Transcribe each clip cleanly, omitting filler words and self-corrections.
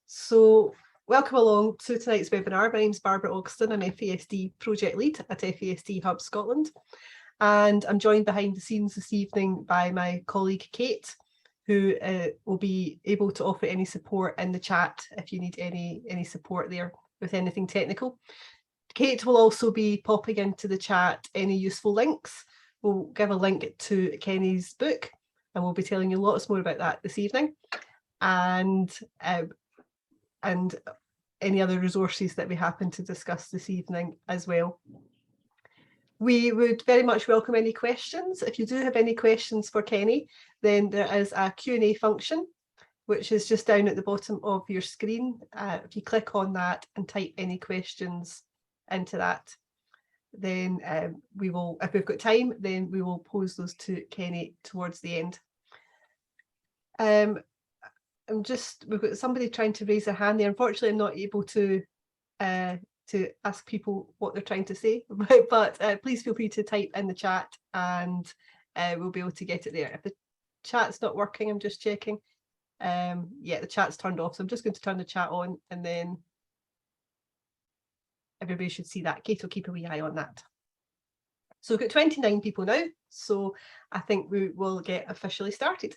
So welcome along to tonight's webinar. My name's Barbara Ogston. I'm FASD Project Lead at FASD Hub Scotland. And I'm joined behind the scenes this evening by my colleague Kate, who will be able to offer any support in the chat if you need any support there with anything technical. Kate will also be popping into the chat any useful links. We'll give a link to Kenny's book, and we'll be telling you lots more about that this evening. And any other resources that we happen to discuss this evening as well. We would very much welcome any questions. If you do have any questions for Kenny, then there is a Q&A function, which is just down at the bottom of your screen. If you click on that and type any questions into that, then we will, if we've got time, then we will pose those to Kenny towards the end. We've got somebody trying to raise their hand there. Unfortunately, I'm not able to ask people what they're trying to say, but please feel free to type in the chat and we'll be able to get it there. If the chat's not working, I'm just checking. Yeah, the chat's turned off, so I'm just going to turn the chat on and then everybody should see that. Kate will keep a wee eye on that. So we've got 29 people now, so I think we will get officially started.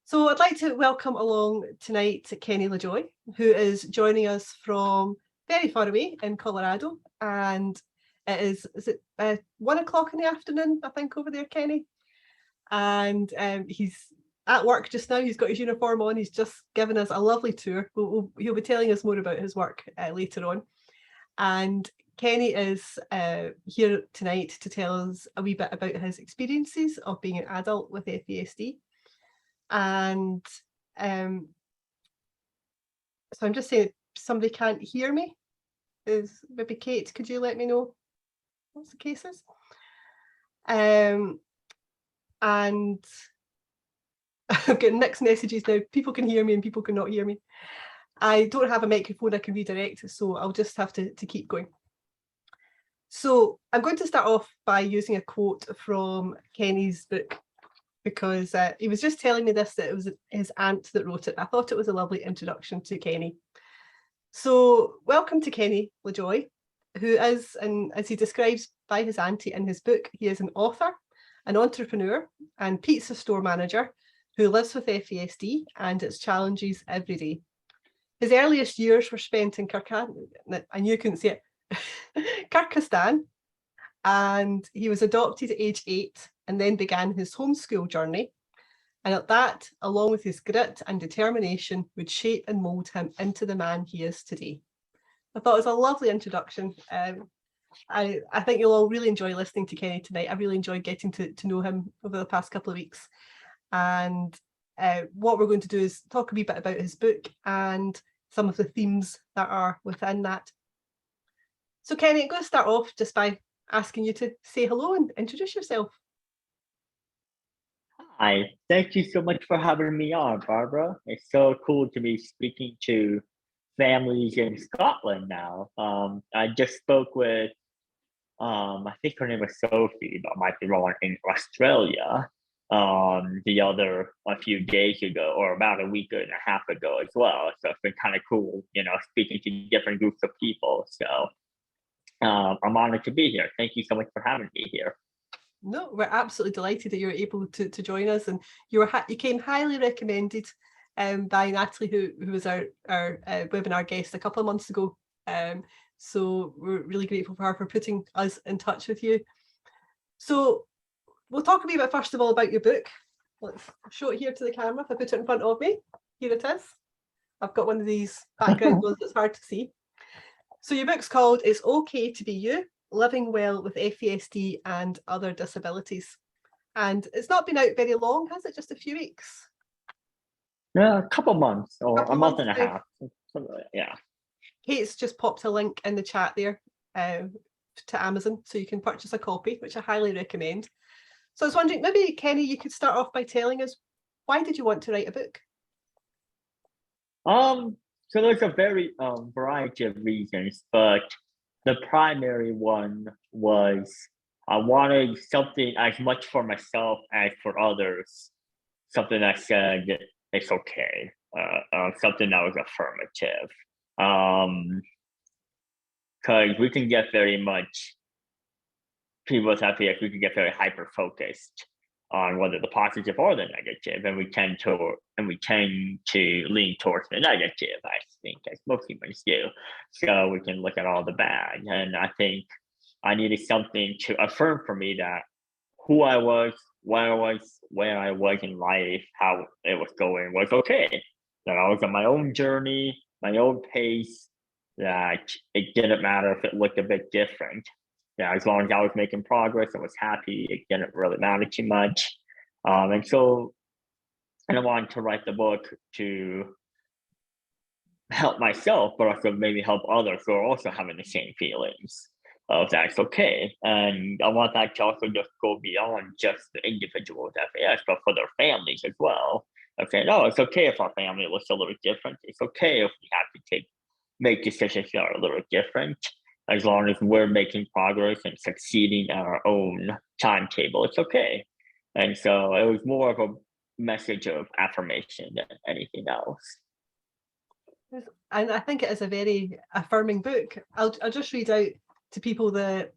So I'd like to welcome along tonight Kenny LaJoy, who is joining us from very far away in Colorado, and it is it 1 o'clock in the afternoon, I think, over there, Kenny? And he's at work just now. He's got his uniform on. He's just given us a lovely tour. He'll be telling us more about his work later on. And Kenny is here tonight to tell us a wee bit about his experiences of being an adult with FASD. And so I'm just saying, if somebody can't hear me, maybe Kate, could you let me know what's the case is? And I'm getting mixed messages now. People can hear me and people cannot hear me. I don't have a microphone I can redirect, so I'll just have to keep going. So I'm going to start off by using a quote from Kenny's book, because he was just telling me this, that it was his aunt that wrote it. I thought it was a lovely introduction to Kenny. So welcome to Kenny LaJoy, who is, and as he describes by his auntie in his book, he is an author, an entrepreneur and pizza store manager who lives with FASD and its challenges every day. His earliest years were spent in and you couldn't see it, Kyrgyzstan, and he was adopted at age 8 and then began his homeschool journey. And at that, along with his grit and determination, would shape and mould him into the man he is today. I thought it was a lovely introduction. I think you'll all really enjoy listening to Kenny tonight. I really enjoyed getting to know him over the past couple of weeks. And what we're going to do is talk a wee bit about his book and some of the themes that are within that. So Kenny, I'm going to start off just by asking you to say hello and introduce yourself. Hi, thank you so much for having me on, Barbara. It's so cool to be speaking to families in Scotland now. I just spoke with, I think her name was Sophie, but I might be wrong, in Australia a few days ago, or about a week and a half ago as well. So it's been kind of cool, speaking to different groups of people. So I'm honored to be here. Thank you so much for having me here. No, we're absolutely delighted that you were able to join us, and you came highly recommended by Natalie, who was our webinar guest a couple of months ago. So we're really grateful for her for putting us in touch with you. So we'll talk a wee bit first of all about your book. Let's show it here to the camera. If I put it in front of me, here it is. I've got one of these background ones that's hard to see. So your book's called "It's Okay to Be You: Living Well with FASD and Other Disabilities." And it's not been out very long, has it? Just a few weeks? Yeah, a couple months or a month and a half. Yeah. Kate's just popped a link in the chat there to Amazon, so you can purchase a copy, which I highly recommend. So I was wondering, maybe Kenny, you could start off by telling us, why did you want to write a book? So there's a very variety of reasons, but the primary one was I wanted something as much for myself as for others, something that said it's okay. something that was affirmative. Because we can get very much, people with FAS, we can get very hyper focused on whether the positive or the negative, and we tend to lean towards the negative, I think, as most humans do. So we can look at all the bad, and I think I needed something to affirm for me that who I was, where I was in life, how it was going was okay. That I was on my own journey, my own pace, that it didn't matter if it looked a bit different. Yeah, as long as I was making progress and was happy, it didn't really matter too much. And I wanted to write the book to help myself, but also maybe help others who are also having the same feelings of that's okay. And I want that to also just go beyond just the individual with FAS, but for their families as well. Of saying, no, it's okay if our family looks a little different. It's okay if we have to make decisions that are a little different. As long as we're making progress and succeeding at our own timetable, it's okay. And so it was more of a message of affirmation than anything else. And I think it is a very affirming book. I'll just read out to people the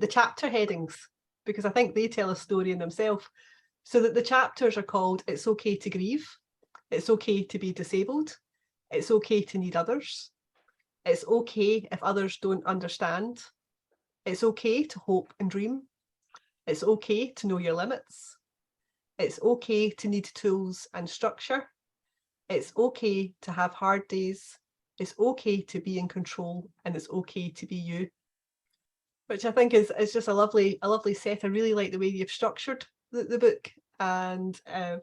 chapter headings, because I think they tell a story in themselves. So that the chapters are called "It's Okay to Grieve," "It's Okay to be Disabled," "It's Okay to Need Others," "It's Okay if Others Don't Understand," "It's Okay to Hope and Dream," "It's Okay to Know Your Limits," "It's Okay to Need Tools and Structure," "It's Okay to Have Hard Days," "It's Okay to Be in Control," and "It's Okay to Be You." Which I think is just a lovely set. I really like the way you've structured the book, and the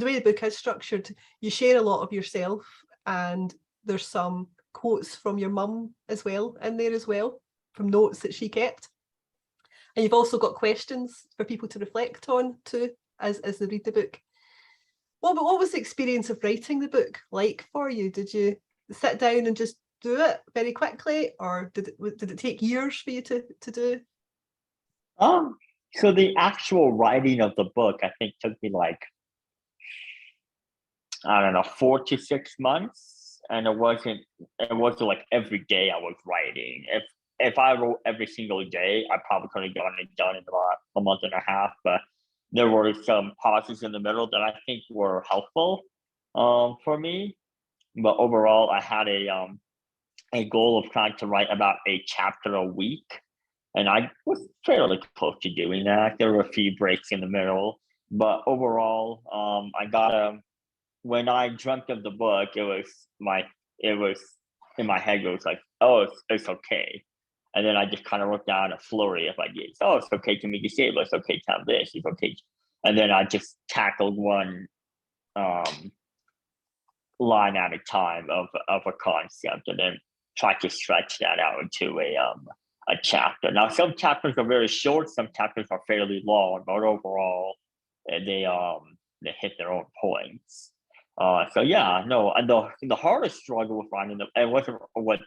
way the book is structured. You share a lot of yourself, and there's some quotes from your mum as well in there as well, from notes that she kept. And you've also got questions for people to reflect on too as they read the book. What was the experience of writing the book like for you? Did you sit down and just do it very quickly, or did it take years for you to do? So the actual writing of the book, I think, took me like, I don't know, 4 to 6 months, and it wasn't like every day I was writing. If I wrote every single day, I probably could have gotten it done in about a month and a half. But there were some pauses in the middle that I think were helpful for me. But overall, I had a goal of trying to write about a chapter a week. And I was fairly close to doing that. There were a few breaks in the middle, but overall, when I dreamt of the book, it was in my head, it was like, oh, it's okay. And then I just kind of wrote down a flurry of ideas. Oh, it's okay to be disabled. It's okay to have this. It's okay. And then I just tackled one line at a time of a concept, and then try to stretch that out into a chapter. Now, some chapters are very short, some chapters are fairly long, but overall, they hit their own points. So yeah, no, and the hardest struggle with writing and wasn't what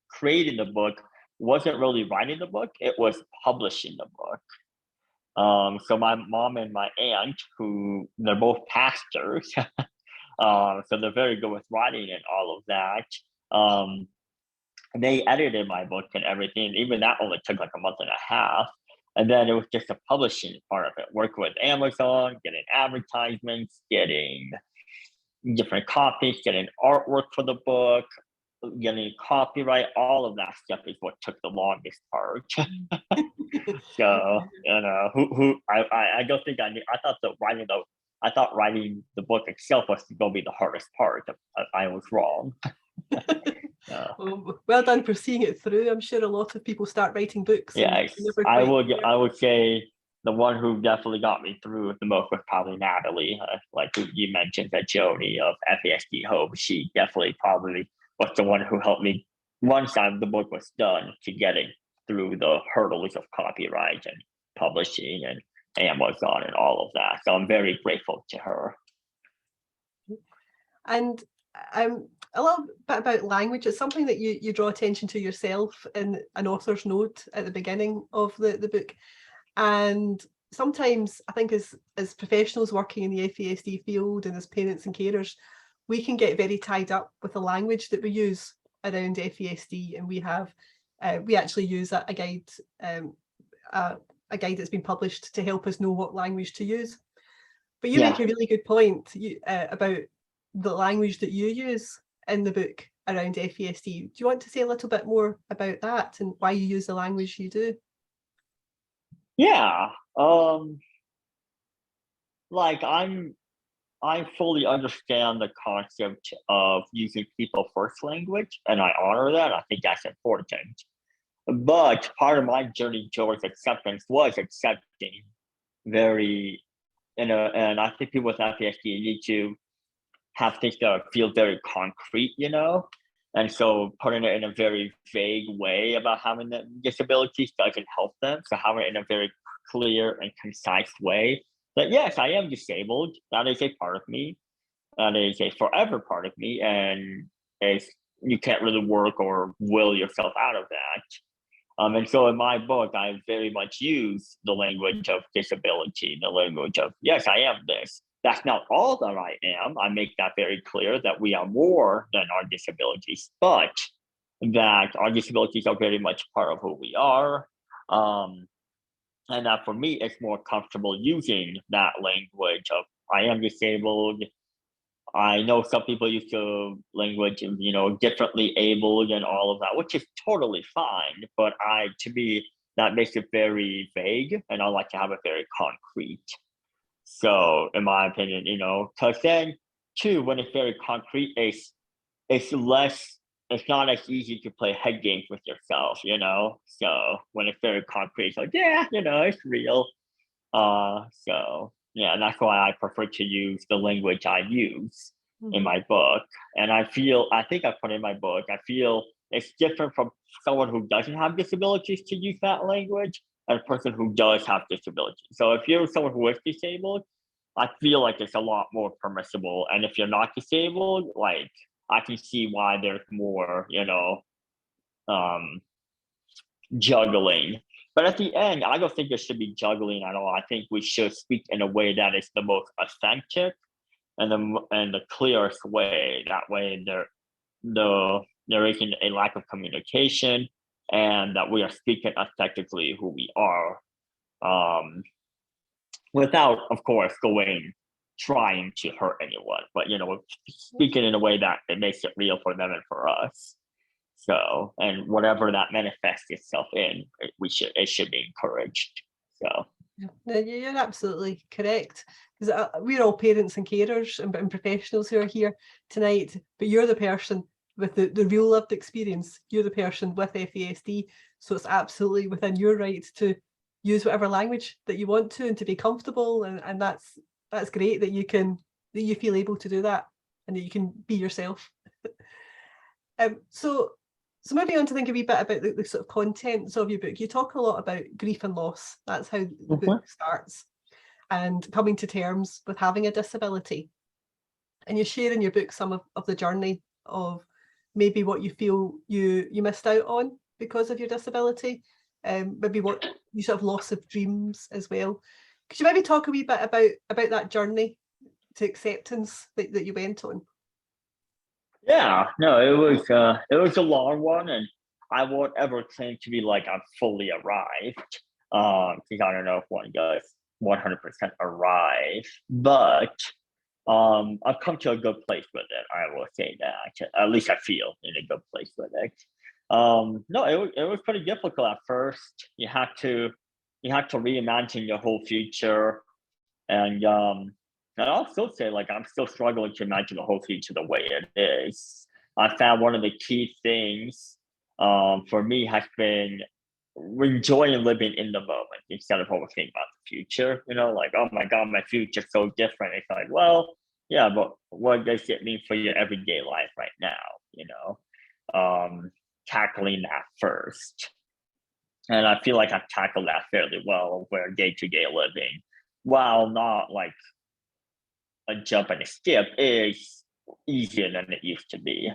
creating the book wasn't really writing the book; it was publishing the book. So my mom and my aunt, who they're both pastors, so they're very good with writing and all of that. They edited my book and everything. Even that only took like a month and a half. And then it was just the publishing part of it. Work with Amazon, getting advertisements, getting different copies, getting artwork for the book, getting copyright. All of that stuff is what took the longest part. So I don't think I knew. I thought writing the book itself was going to be the hardest part. I was wrong. Well done for seeing it through. I'm sure a lot of people start writing books. Yeah, I would say the one who definitely got me through the most was probably Natalie. Like you mentioned, that Joni of FASD Hope. She definitely probably was the one who helped me once the book was done to getting through the hurdles of copyright and publishing and Amazon and all of that. So I'm very grateful to her. And a little bit about language. It's something that you draw attention to yourself in an author's note at the beginning of the book. And sometimes I think as professionals working in the FASD field and as parents and carers, we can get very tied up with the language that we use around FASD, and we actually use a guide, a guide that's been published to help us know what language to use. But you make a really good point about the language that you use in the book around FASD. Do you want to say a little bit more about that and why you use the language you do? Yeah. Like I fully understand the concept of using people first language, and I honor that. I think that's important. But part of my journey towards acceptance was accepting and I think people with FASD need to have things that feel very concrete, and so putting it in a very vague way about having disabilities doesn't help them. So having it in a very clear and concise way that yes, I am disabled. That is a part of me. That is a forever part of me, and you can't really work or will yourself out of that. And so in my book, I very much use the language of disability, the language of, yes, I am this. That's not all that I am. I make that very clear that we are more than our disabilities, but that our disabilities are very much part of who we are. And that for me, it's more comfortable using that language of, I am disabled. I know some people use the language of, differently abled and all of that, which is totally fine. But to me, that makes it very vague, and I like to have it very concrete. So in my opinion, because then too, when it's very concrete, it's not as easy to play head games with yourself, So when it's very concrete, it's like, yeah, it's real. So yeah, and that's why I prefer to use the language I use in my book. And I think I put in my book, I feel it's different from someone who doesn't have disabilities to use that language and a person who does have disabilities. So if you're someone who is disabled, I feel like it's a lot more permissible. And if you're not disabled, like I can see why there's more, juggling. But at the end, I don't think there should be juggling at all. I think we should speak in a way that is the most authentic and the clearest way. That way, there isn't a lack of communication, and that we are speaking authentically who we are, without, of course, trying to hurt anyone. But speaking in a way that it makes it real for them and for us. So, and whatever that manifests itself in, it should be encouraged. So, no, you're absolutely correct, because we're all parents and carers and professionals who are here tonight. But you're the person with the real lived experience. You're the person with FASD, so it's absolutely within your right to use whatever language that you want to and to be comfortable. And that's great that you feel able to do that and that you can be yourself. So moving on to think a wee bit about the sort of contents of your book. You talk a lot about grief and loss. That's how the book starts, and coming to terms with having a disability. And you share in your book some of the journey of maybe what you feel you missed out on because of your disability, maybe what you sort of loss of dreams as well. Could you maybe talk a wee bit about that journey to acceptance that you went on? Yeah, no, it was a long one, and I won't ever claim to be like I'm fully arrived, because I don't know if one does 100% arrive, but I've come to a good place with it. I will say that. At least I feel in a good place with it. No, it was pretty difficult at first. You had to reimagine your whole future, and I'll still say, like, I'm still struggling to imagine the whole future the way it is. I found one of the key things for me has been enjoying living in the moment instead of overthinking about the future. Like, oh my God, my future's so different. It's like, well, yeah, but what does it mean for your everyday life right now? Tackling that first. And I feel like I've tackled that fairly well, where day-to-day living, while not like a jump and a skip, is easier than it used to be,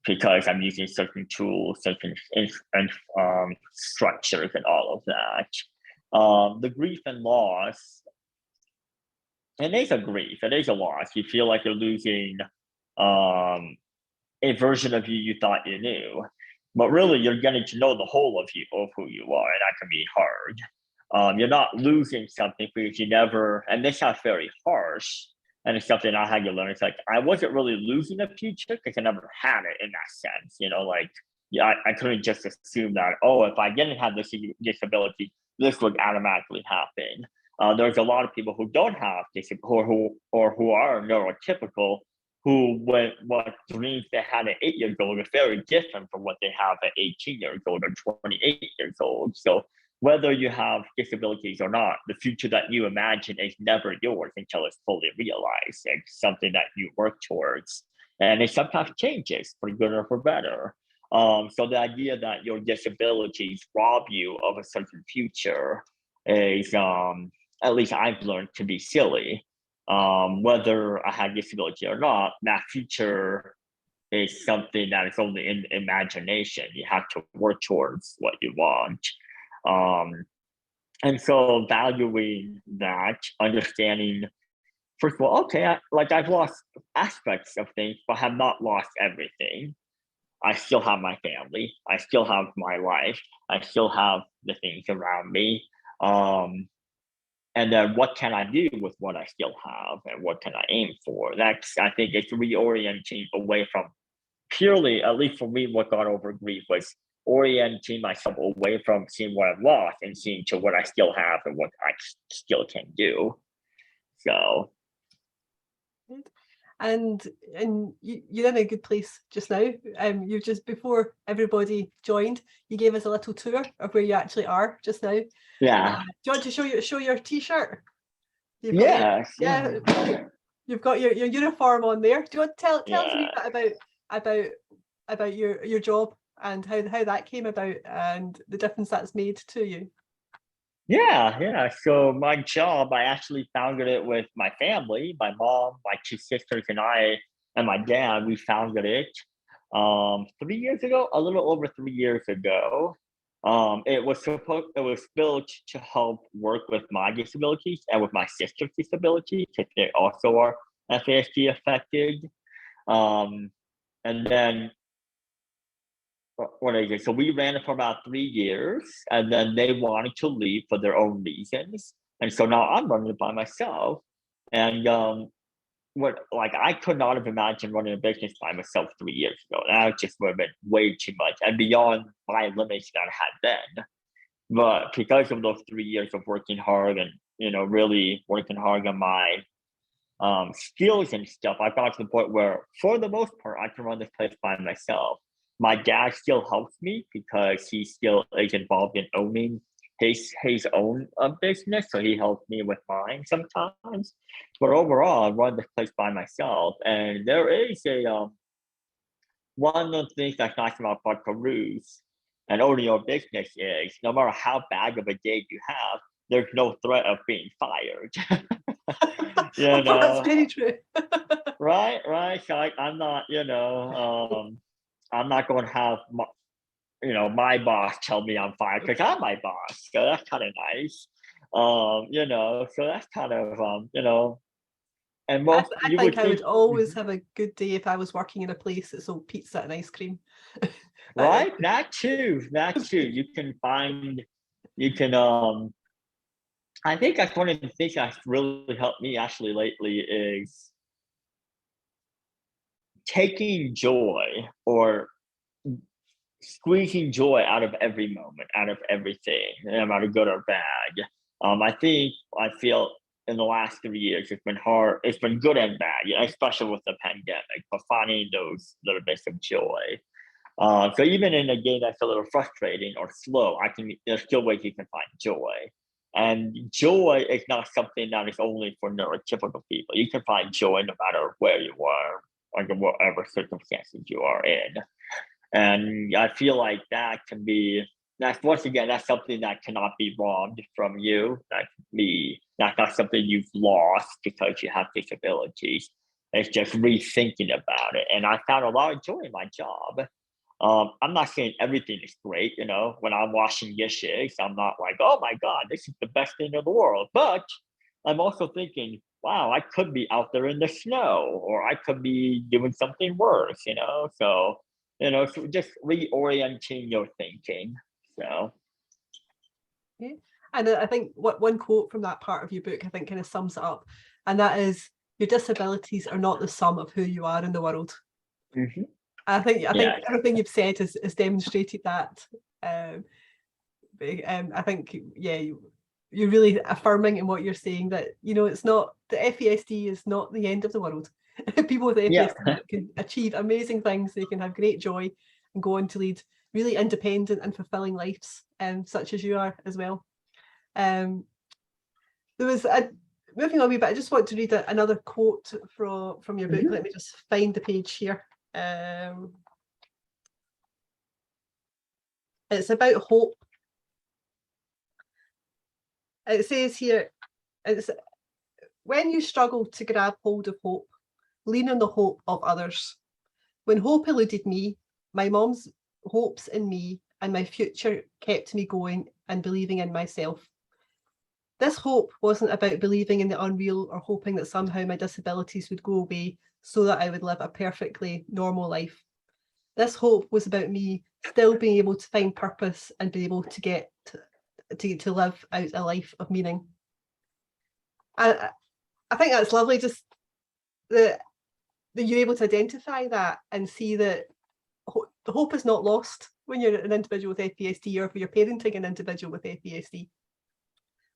because I'm using certain tools, certain structures, and all of that. The grief and loss, and it is a grief, it is a loss. You feel like you're losing a version of you thought you knew, but really you're getting to know the whole of you, of who you are, and that can be hard. You're not losing something because you never, and this sounds very harsh, and it's something I had to learn. It's like I wasn't really losing a future because I never had it in that sense. You know, like yeah, I couldn't just assume that, oh, if I didn't have this disability, this would automatically happen. There's a lot of people who don't have disability or who are neurotypical, who what dreams they had at 8 years old are very different from what they have at 18 years old or 28 years old. So whether you have disabilities or not, the future that you imagine is never yours until it's fully realized. It's something that you work towards. And it sometimes changes for good or for better. So the idea that your disabilities rob you of a certain future is, at least I've learned, to be silly. Whether I have disability or not, that future is something that is only in imagination. You have to work towards what you want. And so valuing that, understanding, first of all, okay, I've lost aspects of things, but have not lost everything. I still have my family. I still have my life. I still have the things around me. And then what can I do with what I still have, and what can I aim for? That's, I think, it's reorienting away from purely, at least for me, what got over grief was orienting myself away from seeing what I've lost and seeing to what I still have and what I still can do. So. And you're in a good place just now. You've just, before everybody joined, you gave us a little tour of where you actually are just now. Yeah. Do you want to show your t-shirt? Yes. Yeah. You've got your uniform on there. Do you want to tell us a bit about your job and how that came about and the difference that's made to you? Yeah. So my job, I actually founded it with my family, my mom, my two sisters, and I, and my dad. We founded it 3 years ago, a little over 3 years ago. It was built to help work with my disabilities and with my sister's disabilities, because they also are FASD affected. And then what I did, so we ran it for about 3 years, and then they wanted to leave for their own reasons, and so now I'm running it by myself. And I could not have imagined running a business by myself 3 years ago. That just would have been way too much and beyond my limits that I had then. But because of those 3 years of working hard and really working hard on my skills and stuff, I got to the point where, for the most part, I can run this place by myself. My dad still helps me because he still is involved in owning his own business, so he helps me with mine sometimes. But overall, I run this place by myself, and there is one of the things that's nice about Buckaroos and owning your business is, no matter how bad of a day you have, there's no threat of being fired. That's very true. Right. So I'm not, I'm not going to have my boss tell me I'm fired because I'm my boss. So that's kind of nice. So that's kind of, and most I think I would always have a good day if I was working in a place that sold pizza and ice cream. Right? That too. I think that's one of the things that's really helped me actually lately is taking joy or squeezing joy out of every moment, out of everything, no matter good or bad. I feel in the last 3 years it's been hard. It's been good and bad, especially with the pandemic, but finding those little bits of joy. So even in a game that's a little frustrating or slow, there's still ways you can find joy. And joy is not something that is only for neurotypical people. You can find joy no matter where you are, under whatever circumstances you are in. And I feel like that's something that cannot be robbed from you. That's not something you've lost because you have disabilities. It's just rethinking about it. And I found a lot of joy in my job. I'm not saying everything is great, you know, when I'm washing dishes, I'm not like, oh my God, this is the best thing in the world. But I'm also thinking, wow, I could be out there in the snow, or I could be doing something worse, you know? So, you know, so just reorienting your thinking. So, Yeah. And I think what one quote from that part of your book, I think kind of sums it up. And that is, your disabilities are not the sum of who you are in the world. mhm. I think Yeah, everything you've said has demonstrated that. I think, yeah, you're really affirming in what you're saying, that, you know, it's not, the FASD is not the end of the world. People with yeah, FASD can achieve amazing things. They can have great joy and go on to lead really independent and fulfilling lives, such as you are as well. There was a, moving on a wee bit, I just want to read another quote from your book. mhm. Let me just find the page here. It's about hope. It says here, it's, when you struggle to grab hold of hope, lean on the hope of others. When hope eluded me, my mom's hopes in me and my future kept me going and believing in myself. This hope wasn't about believing in the unreal or hoping that somehow my disabilities would go away so that I would live a perfectly normal life. This hope was about me still being able to find purpose and be able to get to live out a life of meaning. I think that's lovely, just that you're able to identify that and see that the hope is not lost when you're an individual with FASD, or if you're parenting an individual with FASD.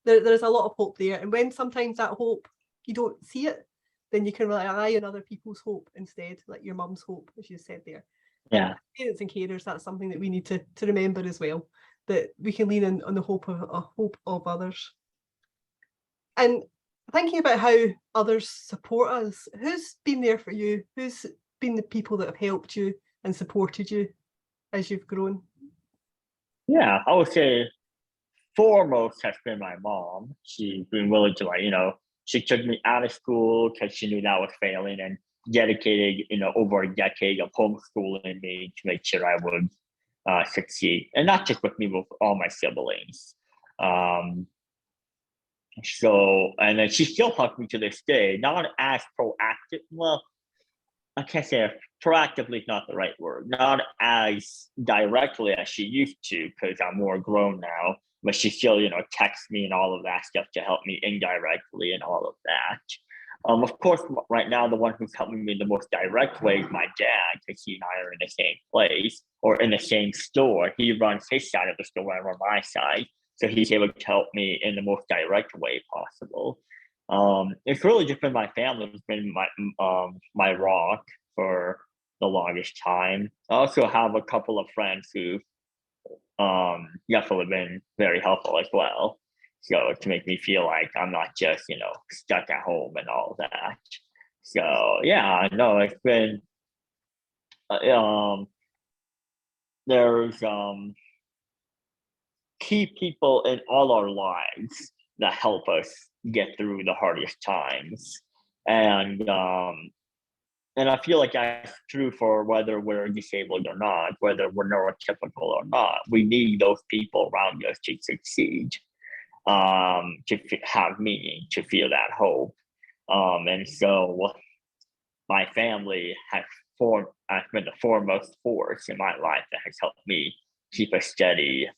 There's a lot of hope there, and when sometimes that hope, you don't see it, then you can rely on other people's hope instead, like your mum's hope, as you said there. Yeah. Parents and carers, that's something that we need to remember as well, that we can lean in on the hope of others. And thinking about how others support us, who's been there for you? Who's been the people that have helped you and supported you as you've grown? Yeah, I would say foremost has been my mom. She's been willing to, like, you know, she took me out of school because she knew that I was failing, and dedicated, you know, over a decade of homeschooling me to make sure I would succeed, and not just with me, but with all my siblings. Um, so, and then she still helps me to this day, not as proactive. Well, I can't say proactively is not the right word. Not as directly as she used to, because I'm more grown now. But she still, you know, texts me and all of that stuff to help me indirectly and all of that. Of course, right now the one who's helping me the most direct way is my dad, because he and I are in the same place or in the same store. He runs his side of the store, I run my side, so he's able to help me in the most direct way possible. It's really just been my family. It's been my rock for the longest time. I also have a couple of friends who definitely been very helpful as well. So to make me feel like I'm not just, you know, stuck at home and all that. So yeah, no, it's been there's key people in all our lives that help us get through the hardest times. And I feel like that's true for whether we're disabled or not, whether we're neurotypical or not. We need those people around us to succeed, to have meaning, to feel that hope. And so my family has been the foremost force in my life that has helped me keep a steady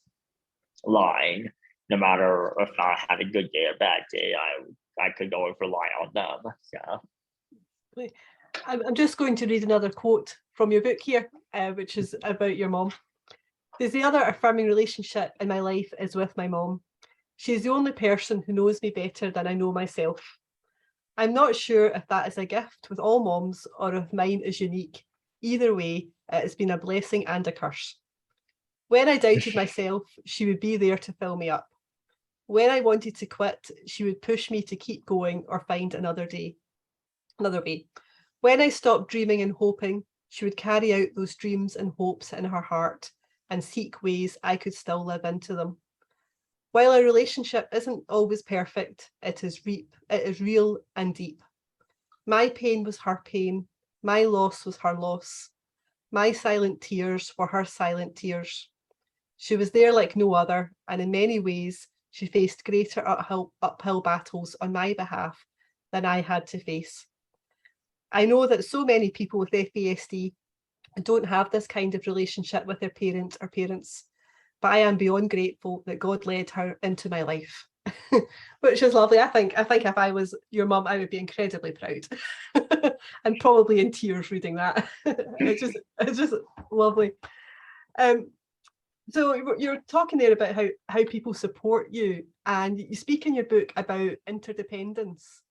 line. No matter if I had a good day or bad day, I could always rely on them. So. I'm just going to read another quote from your book here, which is about your mom. There's the other affirming relationship in my life is with my mom. She is the only person who knows me better than I know myself. I'm not sure if that is a gift with all moms or if mine is unique. Either way, it has been a blessing and a curse. When I doubted myself, she would be there to fill me up. When I wanted to quit, she would push me to keep going or find another way. When I stopped dreaming and hoping, she would carry out those dreams and hopes in her heart and seek ways I could still live into them. While a relationship isn't always perfect, it is real and deep. My pain was her pain. My loss was her loss. My silent tears were her silent tears. She was there like no other, and in many ways, she faced greater uphill battles on my behalf than I had to face. I know that so many people with FASD don't have this kind of relationship with their parent or parents, but I am beyond grateful that God led her into my life. Which is lovely. I think if I was your mum, I would be incredibly proud and probably in tears reading that. It's just lovely. So you're talking there about how people support you, and you speak in your book about interdependence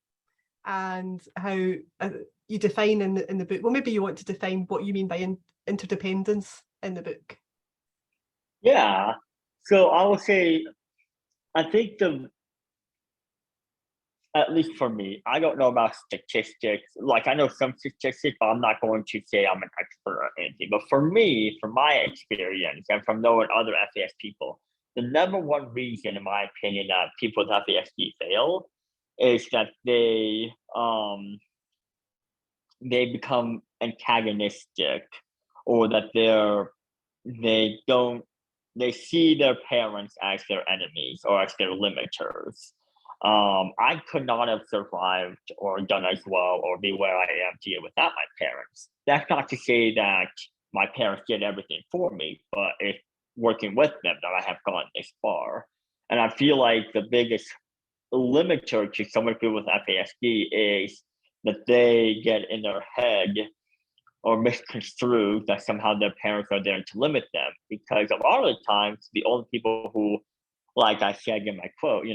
and how you define in the book. Well, maybe you want to define what you mean by interdependence in the book. Yeah. So I would say, I think at least for me, I don't know about statistics. Like, I know some statistics, but I'm not going to say I'm an expert or anything. But for me, from my experience and from knowing other FAS people, the number one reason, in my opinion, that people with FASD fail is that they become antagonistic, or that they see their parents as their enemies or as their limiters. I could not have survived or done as well or be where I am today without my parents. That's not to say that my parents did everything for me, but it's working with them that I have gone this far. And I feel like the biggest limiter to some people with FASD is that they get in their head or misconstrue that somehow their parents are there to limit them, because a lot of the times the only people who, like I said in my quote,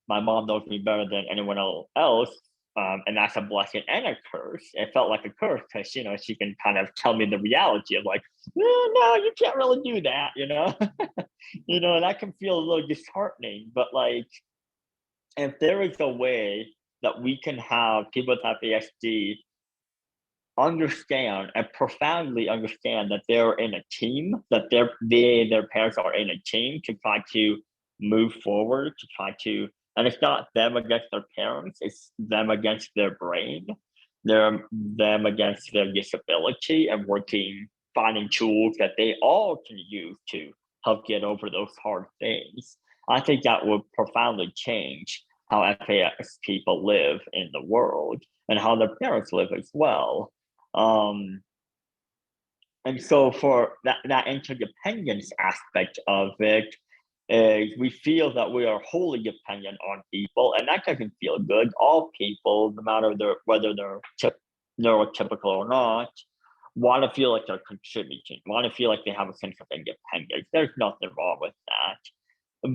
my mom knows me better than anyone else, and that's a blessing and a curse. It felt like a curse because she can kind of tell me the reality of like, no, you can't really do that, and that can feel a little disheartening. But like, if there is a way that we can have people with FASD understand and profoundly understand that they're in a team, that their parents are in a team to try to move forward, and it's not them against their parents, it's them against their brain, them against their disability, and finding tools that they all can use to help get over those hard things. I think that would profoundly change how FAS people live in the world and how their parents live as well. And so for that interdependence aspect of it, is we feel that we are wholly dependent on people, and that doesn't feel good. All people, no matter whether they're neurotypical or not, want to feel like they're contributing, want to feel like they have a sense of independence. There's nothing wrong with that.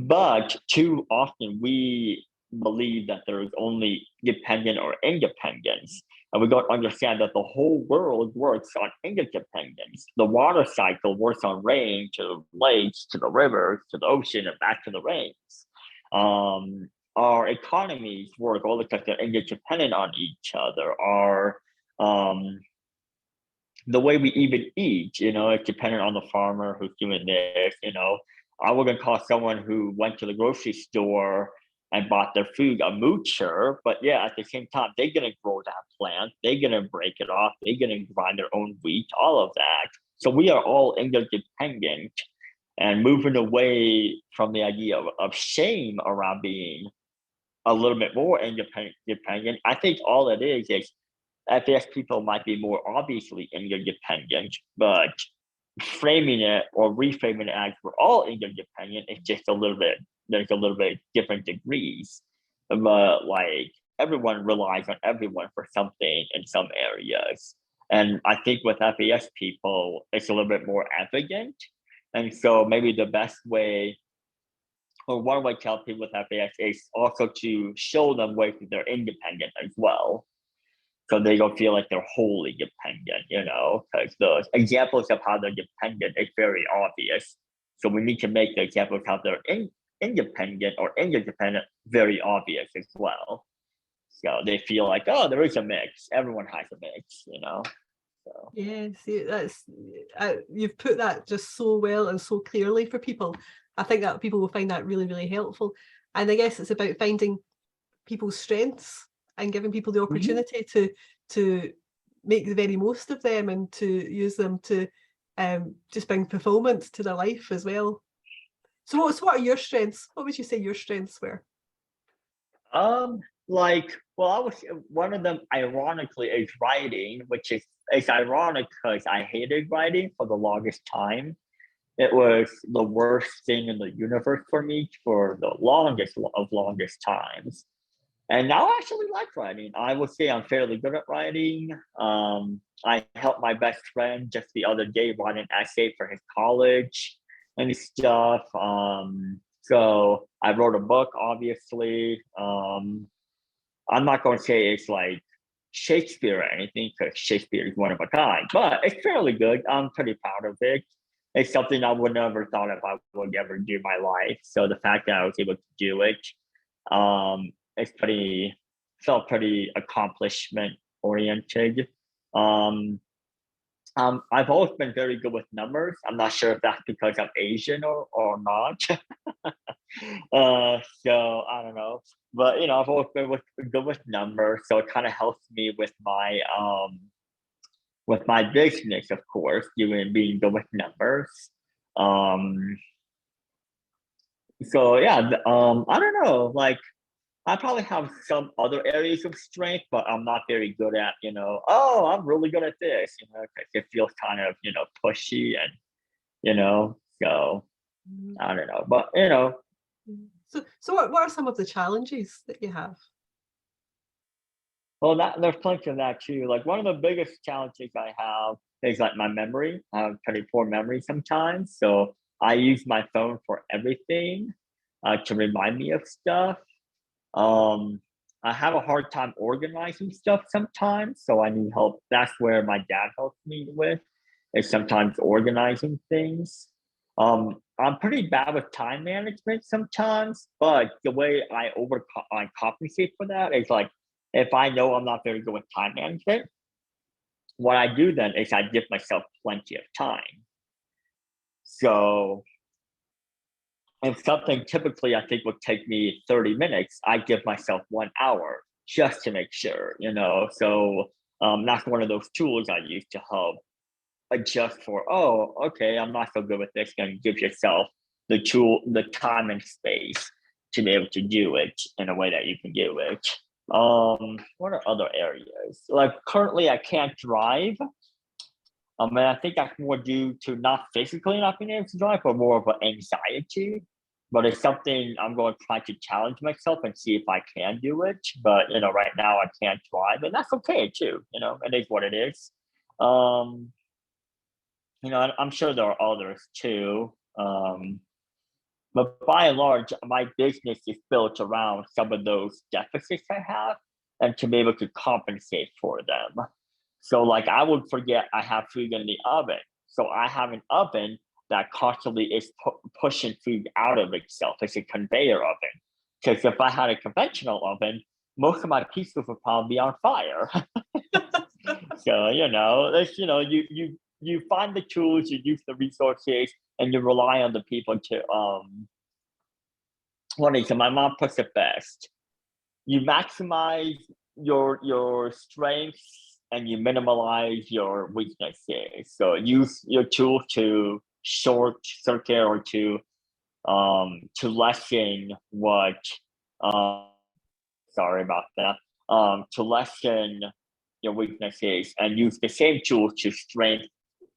But too often we believe that there is only dependent or independence. And we don't understand that the whole world works on interdependence. The water cycle works on rain to the lakes, to the rivers, to the ocean, and back to the rains. Our economies work all because they're interdependent on each other. The way we even eat, it's dependent on the farmer who's doing this. I wouldn't call someone who went to the grocery store and bought their food a moocher, but yeah, at the same time, they're gonna grow that plant, they're gonna break it off, they're gonna grind their own wheat, all of that. So we are all interdependent, and moving away from the idea of shame around being a little bit more independent. I think all it is FAS people might be more obviously interdependent, but framing it or reframing it as we're all interdependent is just there's a little bit different degrees. But like, everyone relies on everyone for something in some areas. And I think with FAS people, it's a little bit more evident. And so maybe the best way, or one way to help people with FAS, is also to show them ways that they're independent as well. So they don't feel like they're wholly dependent, because the examples of how they're dependent is very obvious. So we need to make the examples of how they're independent or interdependent very obvious as well. So they feel like, oh, there is a mix. Everyone has a mix, So. Yeah, see, you've put that just so well and so clearly for people. I think that people will find that really, really helpful. And I guess it's about finding people's strengths and giving people the opportunity to make the very most of them and to use them to just bring fulfillment to their life as well. So what are your strengths? What would you say your strengths were? Like, well, I was one of them. Ironically, is writing, which is it's ironic because I hated writing for the longest time. It was the worst thing in the universe for me for the longest times. And now I actually like writing. I would say I'm fairly good at writing. I helped my best friend just the other day write an essay for his college and stuff. So I wrote a book, obviously. I'm not going to say it's like Shakespeare or anything because Shakespeare is one of a kind, but it's fairly good. I'm pretty proud of it. It's something I would never thought if I would ever do in my life. So the fact that I was able to do it, it's felt pretty accomplishment oriented. Um, I've always been very good with numbers. I'm not sure if that's because I'm Asian or not. So I don't know, but I've always been good with numbers, so it kind of helps me with my business, of course, being good with numbers. Um, so yeah, I don't know, like I probably have some other areas of strength, but I'm not very good at, oh, I'm really good at this, 'cause it feels kind of, pushy and, so I don't know, but So what are some of the challenges that you have? well, there's plenty of that too. Like one of the biggest challenges I have is like my memory. I have pretty poor memory sometimes, so I use my phone for everything to remind me of stuff. Um, I have a hard time organizing stuff sometimes, so I need help. That's where my dad helps me with, is sometimes organizing things. I'm pretty bad with time management sometimes, but the way I compensate for that is like if I know I'm not very good with time management, what I do then is I give myself plenty of time. So if something typically I think would take me 30 minutes, I give myself 1 hour just to make sure. So that's one of those tools I use to help adjust for, oh, okay, I'm not so good with this. And give yourself the time and space to be able to do it in a way that you can do it. What are other areas? Like currently I can't drive. And I think that's more due to not physically not being able to drive, but more of an anxiety. But it's something I'm going to try to challenge myself and see if I can do it. But right now I can't drive, and that's okay too. It is what it is. I'm sure there are others too. But by and large, my business is built around some of those deficits I have and to be able to compensate for them. So, like, I would forget I have food in the oven. So, I have an oven that constantly is pushing food out of itself. It's a conveyor oven. Because if I had a conventional oven, most of my pizzas would probably be on fire. So, it's, you find the tools, you use the resources, and you rely on the people to what is it? My mom puts it best. You maximize your strengths and you minimize your weaknesses. So use your tool to short circuit or to lessen what sorry about that. To lessen your weaknesses and use the same tools to strengthen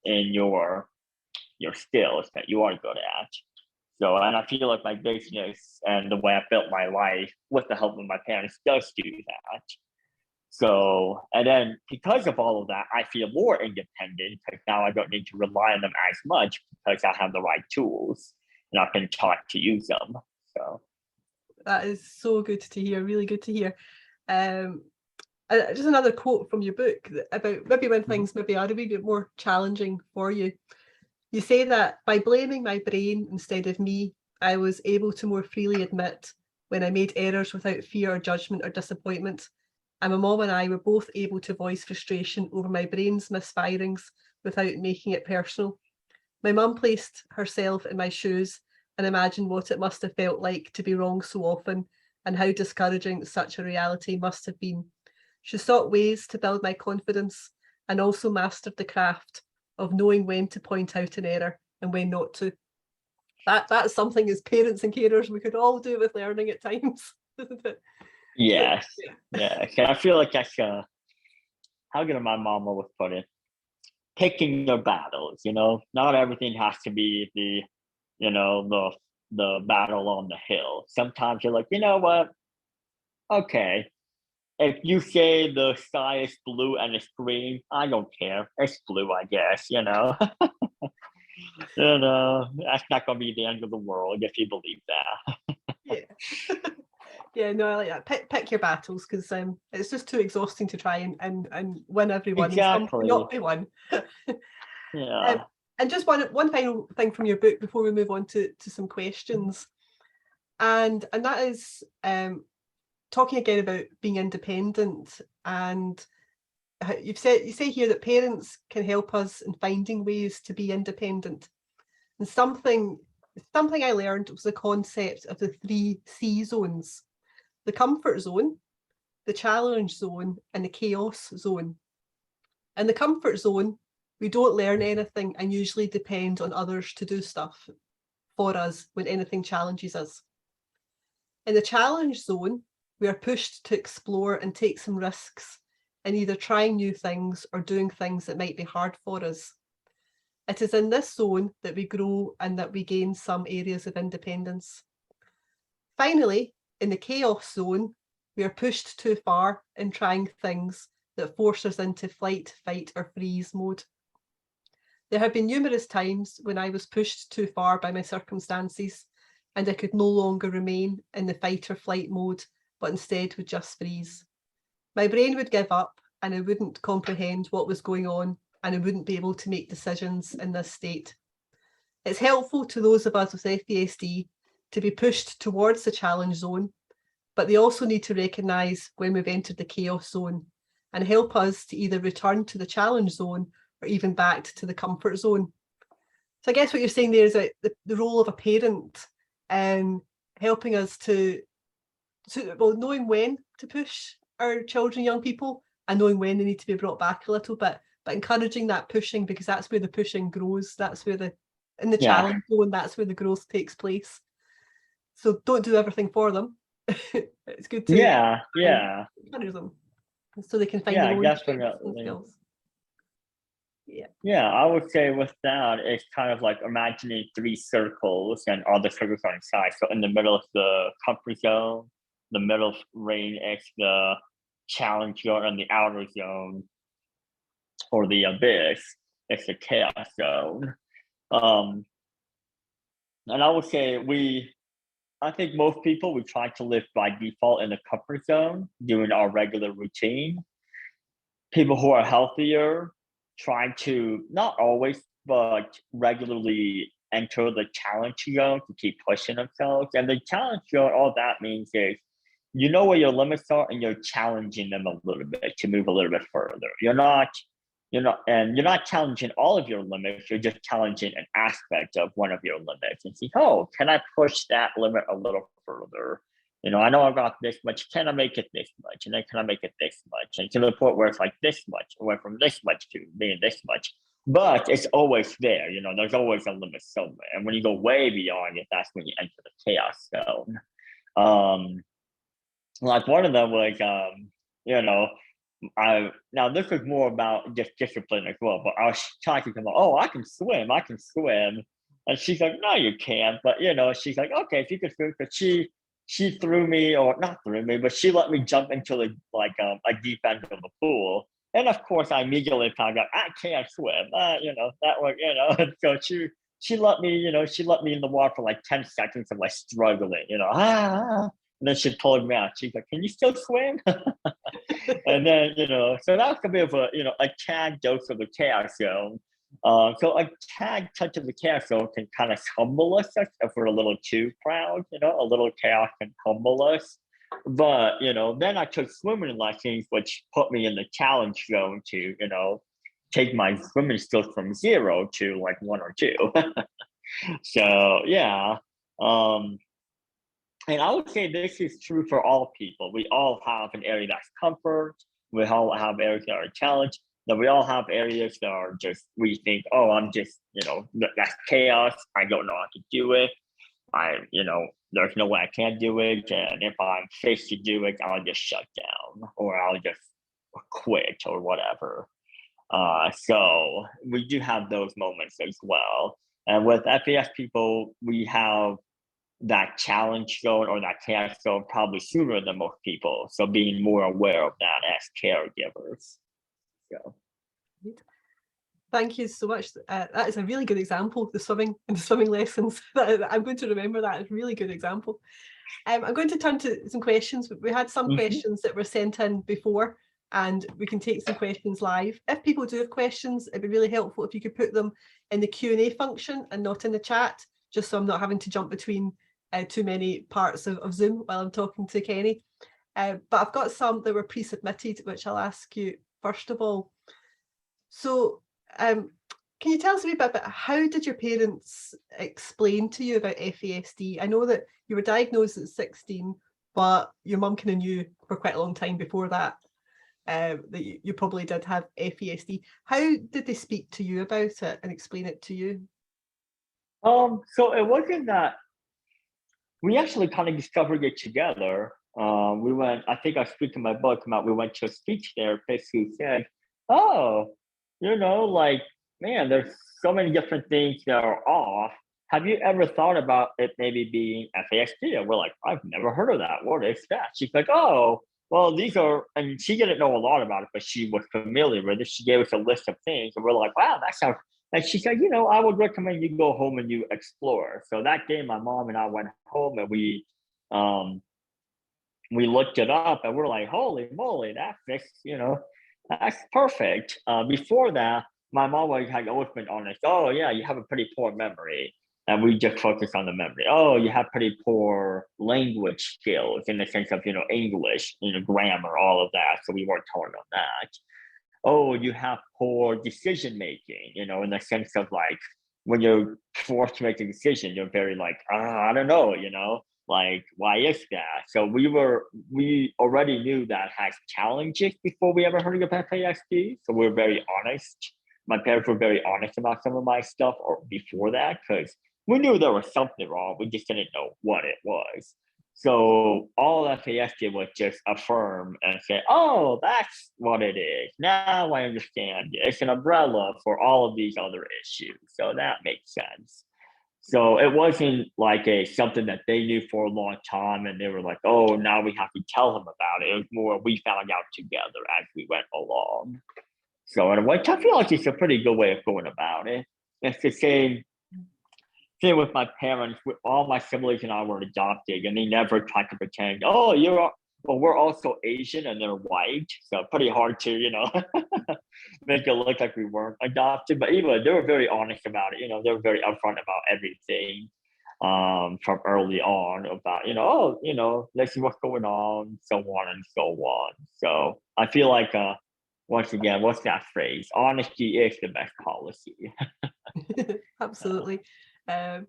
your skills that you are good at. So, and I feel like my business and the way I built my life with the help of my parents does do that. So, and then because of all of that, I feel more independent because now I don't need to rely on them as much because I have the right tools and I've been taught to use them. So, that is so good to hear, really good to hear. Just another quote from your book about maybe when things maybe are a wee bit more challenging for you. You say that by blaming my brain instead of me, I was able to more freely admit when I made errors without fear or judgment or disappointment. And my mom and I were both able to voice frustration over my brain's misfirings without making it personal. My mum placed herself in my shoes and imagined what it must have felt like to be wrong so often and how discouraging such a reality must have been. She sought ways to build my confidence and also mastered the craft of knowing when to point out an error and when not to. That's something as parents and carers we could all do with learning at times, isn't it? Yes. Yeah. I feel like that's how good my mom always put it. Picking your battles, not everything has to be the battle on the hill. Sometimes you're like, you know what? Okay. If you say the sky is blue and it's green, I don't care. It's blue, I guess, that's not gonna be the end of the world if you believe that. Yeah. Yeah, no, I like that. Pick your battles, because it's just too exhausting to try and win everyone. Exactly. And not be won. Yeah. And just one final thing from your book before we move on to some questions, and that is talking again about being independent. And you say here that parents can help us in finding ways to be independent. And something I learned was the concept of the 3 C zones: the comfort zone, the challenge zone, and the chaos zone. In the comfort zone, we don't learn anything and usually depend on others to do stuff for us when anything challenges us. In the challenge zone, we are pushed to explore and take some risks in either trying new things or doing things that might be hard for us. It is in this zone that we grow and that we gain some areas of independence. Finally, in the chaos zone, we are pushed too far in trying things that force us into flight, fight, or freeze mode. There have been numerous times when I was pushed too far by my circumstances and I could no longer remain in the fight or flight mode, but instead would just freeze. My brain would give up and I wouldn't comprehend what was going on, and I wouldn't be able to make decisions in this state. It's helpful to those of us with FASD to be pushed towards the challenge zone, but they also need to recognise when we've entered the chaos zone and help us to either return to the challenge zone or even back to the comfort zone. So I guess what you're saying there is that the role of a parent helping us to knowing when to push our children, young people, and knowing when they need to be brought back a little bit, but encouraging that pushing, because that's where the pushing grows. That's where in the challenge zone, that's where the growth takes place. So don't do everything for them. It's good to encourage them so they can find their own strengths and skills. Yeah, I would say with that, it's kind of like imagining 3 circles and all the circles are inside. So in the middle is the comfort zone, the middle ring is the challenge zone, and the outer zone or the abyss is the chaos zone. And I would say I think most people, we try to live by default in the comfort zone, doing our regular routine. People who are healthier try to, not always, but regularly enter the challenge zone to keep pushing themselves. And the challenge zone, all that means is you know where your limits are and you're challenging them a little bit to move a little bit further. You're not challenging all of your limits, you're just challenging an aspect of one of your limits and see, oh, can I push that limit a little further? I know I've got this much, can I make it this much? And then can I make it this much? And to the point where it's like this much, or went from this much to being this much. But it's always there, there's always a limit somewhere. And when you go way beyond it, that's when you enter the chaos zone. Like one of them was, now this was more about just discipline as well, but I was talking to them, oh, I can swim. And she's like, no, you can't. But, she's like, okay, if you can swim, but she threw me, or not threw me, but she let me jump into a deep end of the pool. And of course, I immediately found out I can't swim. That one, so she let me, she let me in the water for like 10 seconds of like struggling, and then she pulled me out. She's like, can you still swim? And then, so that was a bit of a tad dose of the chaos zone. So a tad touch of the chaos zone can kind of humble us if we're a little too proud, a little chaos can humble us. But, then I took swimming lessons, which put me in the challenge zone to, take my swimming skills from 0 to like 1 or 2. So, yeah. And I would say this is true for all people. We all have an area that's comfort. We all have areas that are challenge. That we all have areas that are just, we think, oh, I'm just, that's chaos. I don't know how to do it. There's no way I can do it. And if I'm faced to do it, I'll just shut down or I'll just quit or whatever. So we do have those moments as well. And with FAS people, we have that challenge going or that chaos going probably sooner than most people. So being more aware of that as caregivers. So. Thank you so much. That is a really good example, the swimming and the swimming lessons. I'm going to remember that. It's a really good example. I'm going to turn to some questions. We had some questions that were sent in before, and we can take some questions live. If people do have questions, it'd be really helpful if you could put them in the Q&A function and not in the chat, just so I'm not having to jump between too many parts of Zoom while I'm talking to Kenny. But I've got some that were pre-submitted, which I'll ask you first of all. So can you tell us a wee bit about how did your parents explain to you about FASD? I know that you were diagnosed at 16, but your mum kind of knew for quite a long time before that that you probably did have FASD. How did they speak to you about it and explain it to you? So it wasn't that we actually kind of discovered it together. We went, I think I speak in my book about, we went to a speech therapist who said, oh, like, man, there's so many different things that are off. Have you ever thought about it maybe being FASD? And we're like, I've never heard of that. What is that? She's like, oh, well, these are, and she didn't know a lot about it, but she was familiar with it. She gave us a list of things, and we're like, wow, that sounds. And she said, I would recommend you go home and you explore. So that day, my mom and I went home and we looked it up, and we're like, holy moly, that's perfect. Before that, my mom had always been honest. Oh yeah, you have a pretty poor memory. And we just focus on the memory. Oh, you have pretty poor language skills in the sense of, English, grammar, all of that. So we weren't hard on that. Oh, you have poor decision making, in the sense of like when you're forced to make a decision, you're very like, I don't know, like, why is that? So we already knew that has challenges before we ever heard of FASD. So we're very honest. My parents were very honest about some of my stuff or before that, because we knew there was something wrong. We just didn't know what it was. So all FAS did was just affirm and say, oh, that's what it is. Now I understand. It's an umbrella for all of these other issues. So that makes sense. So it wasn't like something that they knew for a long time and they were like, oh, now we have to tell them about it. It was more we found out together as we went along. So in a way, I feel like it's a pretty good way of going about it. It's the same with my parents. All my siblings and I were adopted, and they never tried to pretend, oh, we're also Asian and they're white. So pretty hard to, make it look like we weren't adopted. But even they were very honest about it. They were very upfront about everything from early on about, let's see what's going on, so on and so on. So I feel like, once again, what's that phrase? Honesty is the best policy. Absolutely. And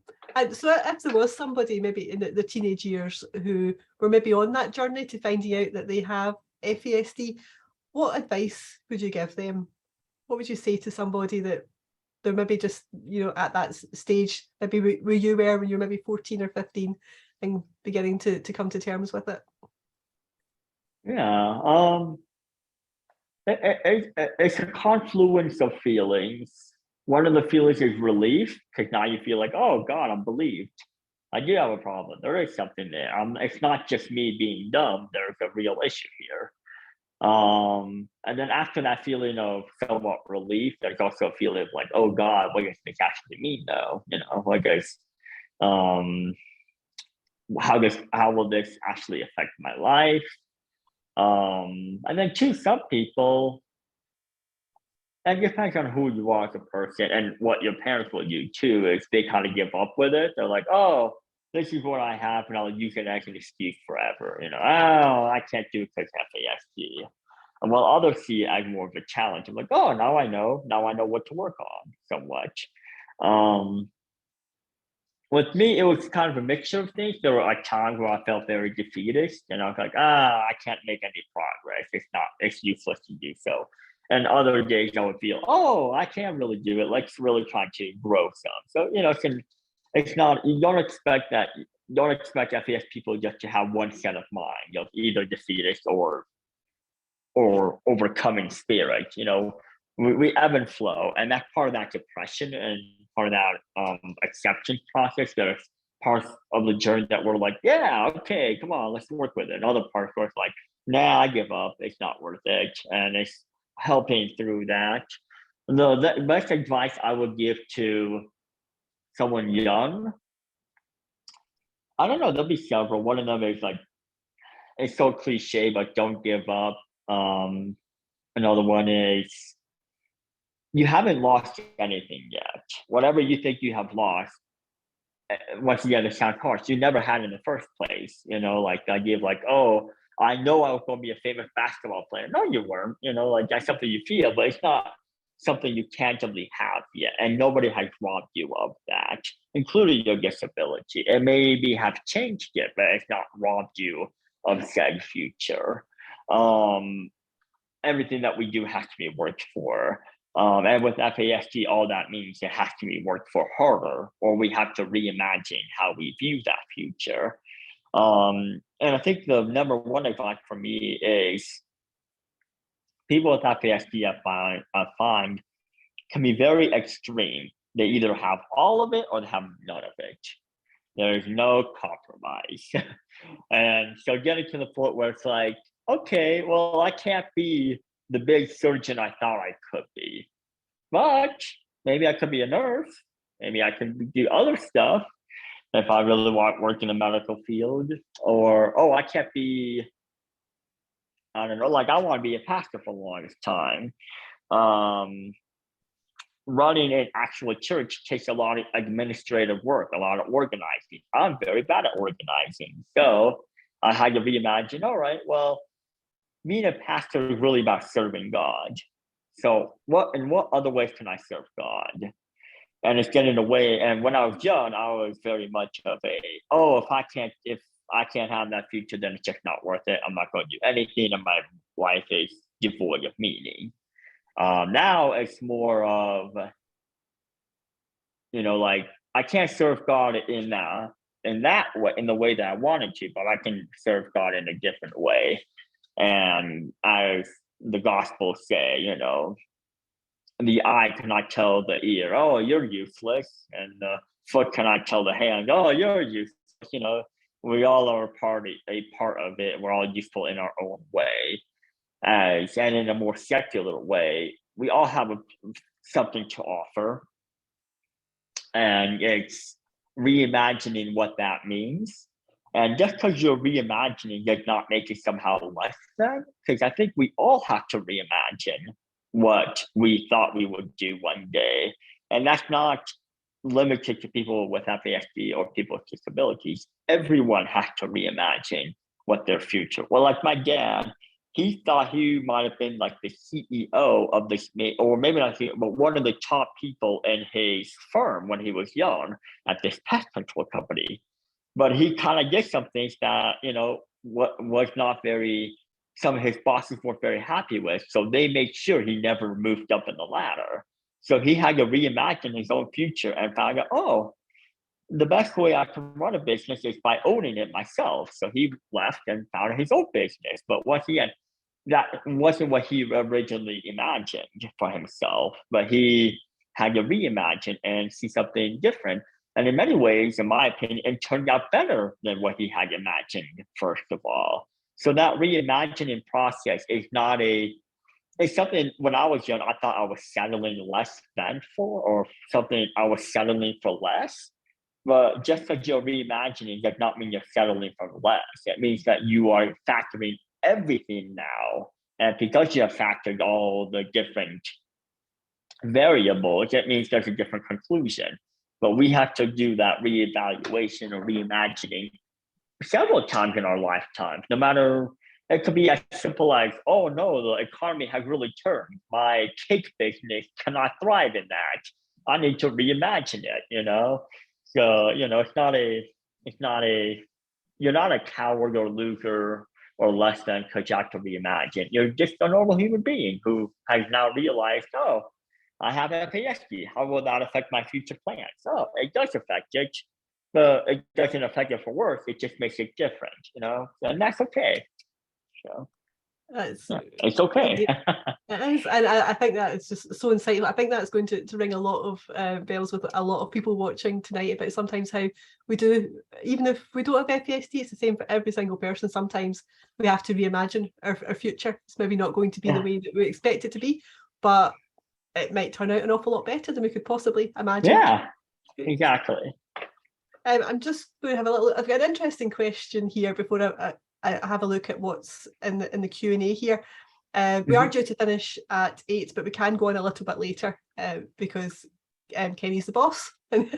so if there was somebody maybe in the teenage years who were maybe on that journey to finding out that they have FASD, what advice would you give them? What would you say to somebody that they're maybe just, at that stage, maybe where you were when you were maybe 14 or 15 and beginning to come to terms with it? Yeah, it's a confluence of feelings. One of the feelings is relief, because now you feel like, oh God, I'm believed. I do have a problem. There is something there. It's not just me being dumb. There's a real issue here. And then after that feeling of somewhat relief, there's also a feeling of like, oh God, what does this actually mean though? How will this actually affect my life? And then to some people, and it depends on who you are as a person and what your parents will do too, is they kind of give up with it. They're like, oh, this is what I have, and I'll use it as an excuse forever. Oh, I can't do it because FASD. And while others see it as more of a challenge, I'm like, oh, now I know what to work on so much. With me, it was kind of a mixture of things. There were like times where I felt very defeatist, and I was like, I can't make any progress. It's useless to do so. And other days I would feel, oh, I can really do it. Let's really try to grow some. So, it's not, you don't expect that. You don't expect FAS people just to have one set of mind, either defeatist or overcoming spirit. We ebb and flow, and that's part of that depression and part of that acceptance process. There's parts of the journey that we're like, yeah, okay, come on, let's work with it. And other parts where it's like, nah, I give up. It's not worth it, and it's helping through that. The best advice I would give to someone young, I don't know, there'll be several. One of them is like, it's so cliche, but don't give up. Another one is, you haven't lost anything yet. Whatever you think you have lost, once again, it sounds harsh. You never had in the first place. Like I give like, oh, I know I was going to be a famous basketball player. No, you weren't. Like that's something you feel, but it's not something you tangibly have yet. And nobody has robbed you of that, including your disability. It maybe have changed it, but it's not robbed you of said future. Everything that we do has to be worked for. And with FASD, all that means it has to be worked for harder, or we have to reimagine how we view that future. And I think the number one advice for me is people with FASD, I find can be very extreme. They either have all of it or they have none of it. There's no compromise. And so getting to the point where it's like, okay, well, I can't be the big surgeon I thought I could be, but maybe I could be a nurse. Maybe I can do other stuff if I really want to work in the medical field. Or, oh, I can't be, I don't know, like I want to be a pastor for the longest time. Running an actual church takes a lot of administrative work, a lot of organizing. I'm very bad at organizing. So I had to reimagine, all right, well, being a pastor is really about serving God. So what other ways can I serve God? And it's getting away. And when I was young, I was very much of a, oh, if I can't have that future, then it's just not worth it. I'm not going to do anything, and my life is devoid of meaning. Now it's more of, like I can't serve God in that way, in the way that I wanted to, but I can serve God in a different way. And as the Gospels say, the eye cannot tell the ear, oh, you're useless, and the foot cannot tell the hand, oh, you're useless. We all are a part of it. We're all useful in our own way. And in a more secular way, we all have something to offer, and it's reimagining what that means. And just because you're reimagining does not make it somehow less than, because I think we all have to reimagine what we thought we would do one day. And that's not limited to people with FASD or people with disabilities. Everyone has to reimagine what their future. Well, like my dad, he thought he might have been like the CEO of this, or maybe not CEO, but one of the top people in his firm when he was young at this pest control company. But he kind of did some things that, what was not some of his bosses weren't very happy with. So they made sure he never moved up in the ladder. So he had to reimagine his own future and found out, oh, the best way I can run a business is by owning it myself. So he left and founded his own business. But once again, that wasn't what he originally imagined for himself, but he had to reimagine and see something different. And in many ways, in my opinion, it turned out better than what he had imagined, first of all. So that reimagining process is not it's something when I was young, I thought I was settling less than for, or something I was settling for less. But just because you're reimagining does not mean you're settling for less. It means that you are factoring everything now. And because you have factored all the different variables, it means there's a different conclusion. But we have to do that reevaluation or reimagining several times in our lifetime, no matter, it could be as simple as, oh no, the economy has really turned. My cake business cannot thrive in that. I need to reimagine it, So, it's not a, you're not a coward or loser or less than because you have to reimagine. You're just a normal human being who has now realized, oh, I have FASD. How will that affect my future plans? Oh, it does affect it, but it doesn't affect it for worse. It just makes it different, and that's okay. So That's it's okay. It is, and I think that is just so insightful. I think that's going to ring a lot of bells with a lot of people watching tonight about sometimes how we do, even if we don't have FASD, it's the same for every single person. Sometimes we have to reimagine our future. It's maybe not going to be the way that we expect it to be, but it might turn out an awful lot better than we could possibly imagine. Yeah, exactly. I'm just going to have a little. I've got an interesting question here before I have a look at what's in the Q&A here. We are due to finish at 8, but we can go on a little bit later because Kenny's the boss and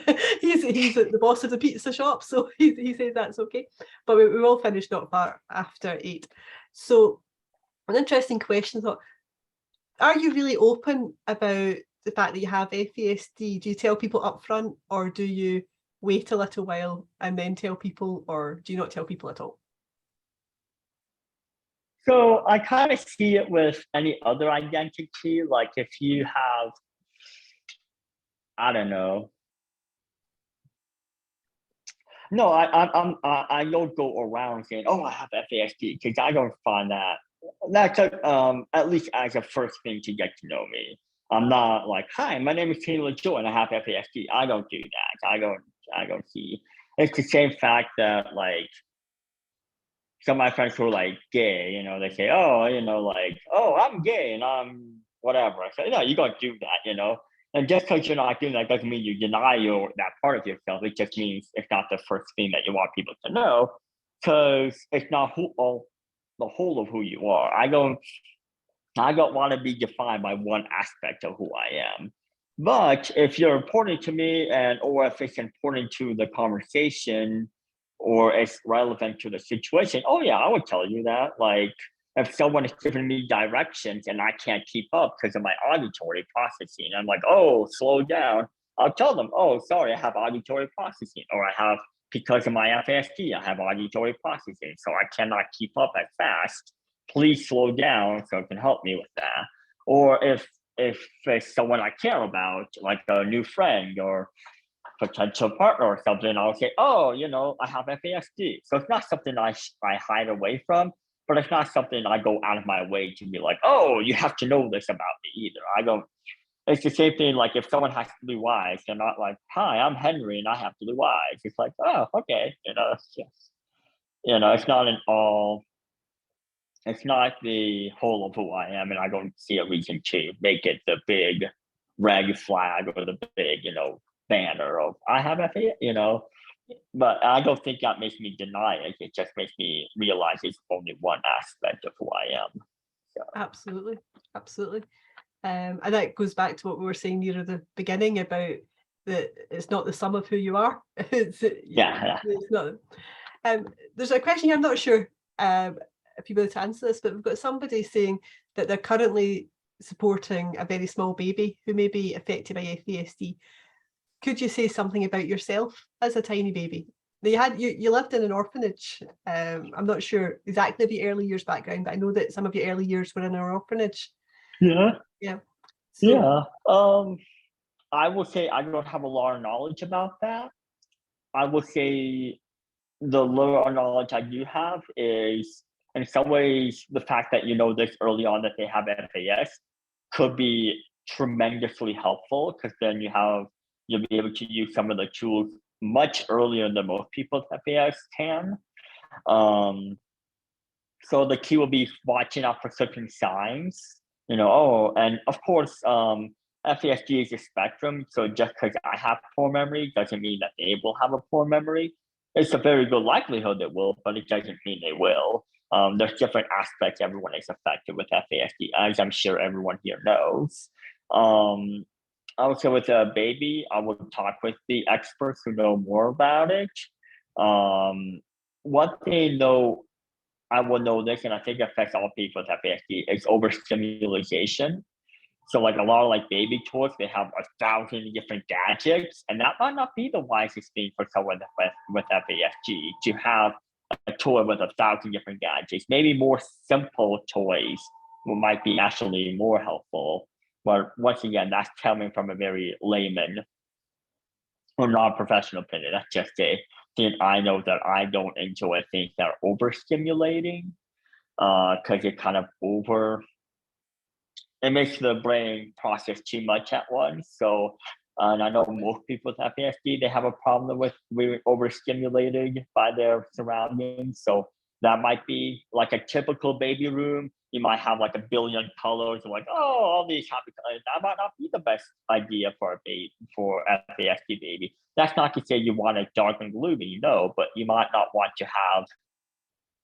he's the boss of the pizza shop, so he says that's okay. But we will finish not far after 8. So an interesting question. Thought, are you really open about the fact that you have FASD? Do you tell people up front, or do you wait a little while and then tell people, or do you not tell people at all? So I kind of see it with any other identity. Like if you have, I don't know. No, I don't go around saying, "Oh, I have FASD," because I don't find that's at least as a first thing to get to know me. I'm not like, "Hi, my name is LaJoy and I have FASD." I don't do that. I don't see. It's the same fact that like some of my friends who are like gay, they say, "Oh, like, oh, I'm gay and I'm whatever." I say, "No, you don't do that." And just because you're not doing that doesn't mean you deny that part of yourself. It just means it's not the first thing that you want people to know, because it's not the whole of who you are. I don't want to be defined by one aspect of who I am. But if you're important to me, or if it's important to the conversation, or it's relevant to the situation, oh yeah, I would tell you that. Like if someone is giving me directions and I can't keep up because of my auditory processing, I'm like, oh, slow down. I'll tell them, oh, sorry, I have auditory processing, or I have, because of my FASD, I have auditory processing, so I cannot keep up as fast. Please slow down so it can help me with that. Or if it's someone I care about, like a new friend or potential partner or something, I'll say, oh, I have FASD. So it's not something I hide away from, but it's not something I go out of my way to be like, oh, you have to know this about me either. I don't. It's the same thing. Like if someone has blue eyes, they're not like, hi, I'm Henry and I have blue eyes. It's like, oh, okay. It's just, it's not an all. It's not the whole of who I am, and I don't see a reason to make it the big red flag or the big, banner of I have FA. But I don't think that makes me deny it. It just makes me realize it's only one aspect of who I am. So. Absolutely. And that goes back to what we were saying near the beginning about that it's not the sum of who you are. It's not. There's a question here, I'm not sure if you're able to answer this, but we've got somebody saying that they're currently supporting a very small baby who may be affected by FASD. Could you say something about yourself as a tiny baby? You lived in an orphanage. I'm not sure exactly of your early years background, but I know that some of your early years were in an orphanage. Yeah. So, yeah. I will say I don't have a lot of knowledge about that. I will say the little knowledge I do have is, in some ways, the fact that this early on that they have FAS could be tremendously helpful, because then you'll be able to use some of the tools much earlier than most people with FAS can. So the key will be watching out for certain signs, and of course, FASD is a spectrum. So just because I have poor memory doesn't mean that they will have a poor memory. It's a very good likelihood it will, but it doesn't mean they will. There's different aspects everyone is affected with FASD, as I'm sure everyone here knows. I would say with a baby, I would talk with the experts who know more about it. What they know, I will know this, and I think it affects all people with FASD, is overstimulation. So like a lot of like baby toys, they have 1,000 different gadgets, and that might not be the wisest thing for someone with FASD to have a toy with 1,000 different gadgets. Maybe more simple toys might be actually more helpful. But once again, that's coming from a very layman or non-professional opinion. That's just a thing I know that I don't enjoy things that are overstimulating, because it kind of it makes the brain process too much at once. So, and I know most people with FASD, they have a problem with being overstimulated by their surroundings. So that might be like a typical baby room. You might have like a billion colors, like, oh, all these happy colors. That might not be the best idea for a baby, for FASD baby. That's not to say you want it dark and gloomy, no, but you might not want to have,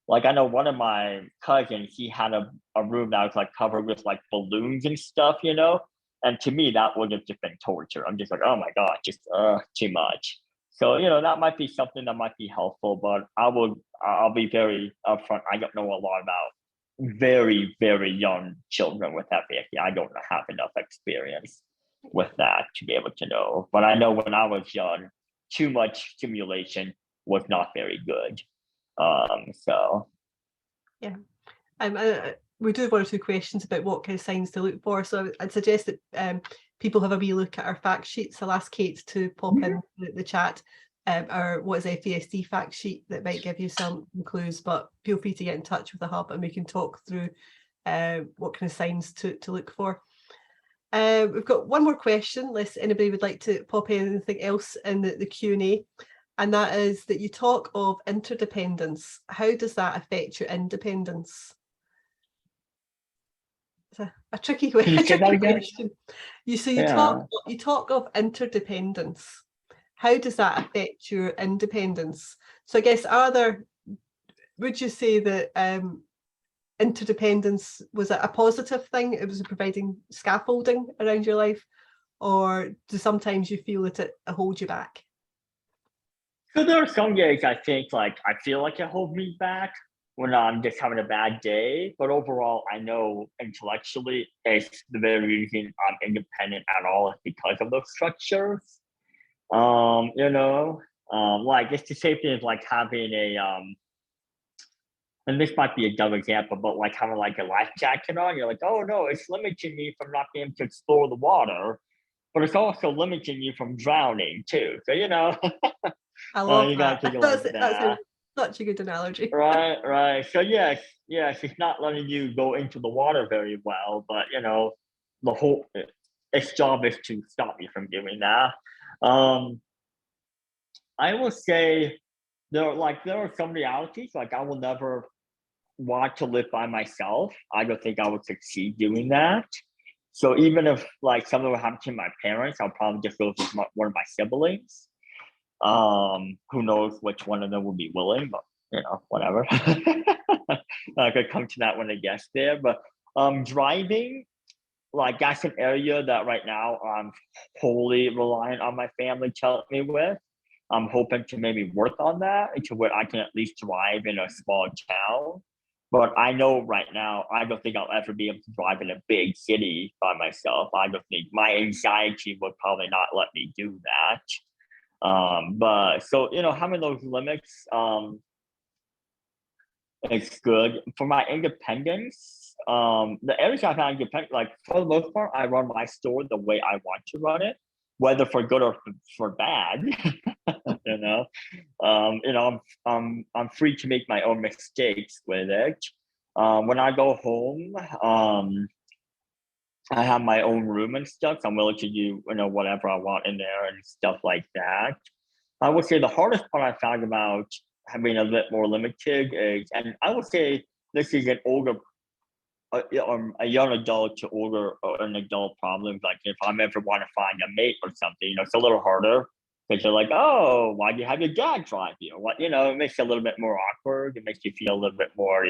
like, I know one of my cousins, he had a room that was like covered with like balloons and stuff, and to me that would have just been torture. I'm just like, oh my god, just too much. So that might be something that might be helpful, but I'll be very upfront. I don't know a lot about very, very young children with FASD. I don't have enough experience with that to be able to know. But I know when I was young, too much stimulation was not very good. So yeah, we do have one or two questions about what kind of signs to look for. So I'd suggest that people have a wee look at our fact sheets. I'll ask Kate to pop in the chat our what is FASD fact sheet that might give you some clues, but feel free to get in touch with the hub and we can talk through what kind of signs to look for. We've got one more question, unless anybody would like to pop in anything else in the Q&A. And that is that you talk of interdependence. How does that affect your independence? It's a tricky question. You talk of interdependence. How does that affect your independence? So I guess would you say that interdependence was a positive thing? It was providing scaffolding around your life, or do sometimes you feel that it holds you back? So there are some days I think I feel like it holds me back when I'm just having a bad day. But overall, I know intellectually it's the very reason I'm independent at all is because of those structures. Like it's the same thing as like having and this might be a dumb example, but like having like a life jacket on, you're like, oh no, it's limiting me from not being able to explore the water, but it's also limiting you from drowning too. So I love you that. Gotta think like that. Such a good analogy. Right. So yes, it's not letting you go into the water very well, but the whole its job is to stop you from doing that. I will say there are some realities, like I will never want to live by myself. I don't think I would succeed doing that. So even if like something would happen to my parents, I'll probably just go with one of my siblings. Who knows which one of them would be willing, but whatever. I could come to that when I get there. But driving, like that's an area that right now I'm wholly reliant on my family to help me with. I'm hoping to maybe work on that to where I can at least drive in a small town. But I know right now, I don't think I'll ever be able to drive in a big city by myself. I don't think my anxiety would probably not let me do that. But so, having those limits, it's good. For my independence, the areas I've had independent, like for the most part, I run my store the way I want to run it, whether for good or for bad. I'm free to make my own mistakes with it. When I go home, I have my own room and stuff. So I'm willing to do whatever I want in there and stuff like that. I would say the hardest part I found about having a bit more limited is, and I would say this is a young adult to older or an adult problem. Like if I'm ever want to find a mate or something, it's a little harder because you're like, oh, why do you have your dad drive you? What, it makes it a little bit more awkward. It makes you feel a little bit more,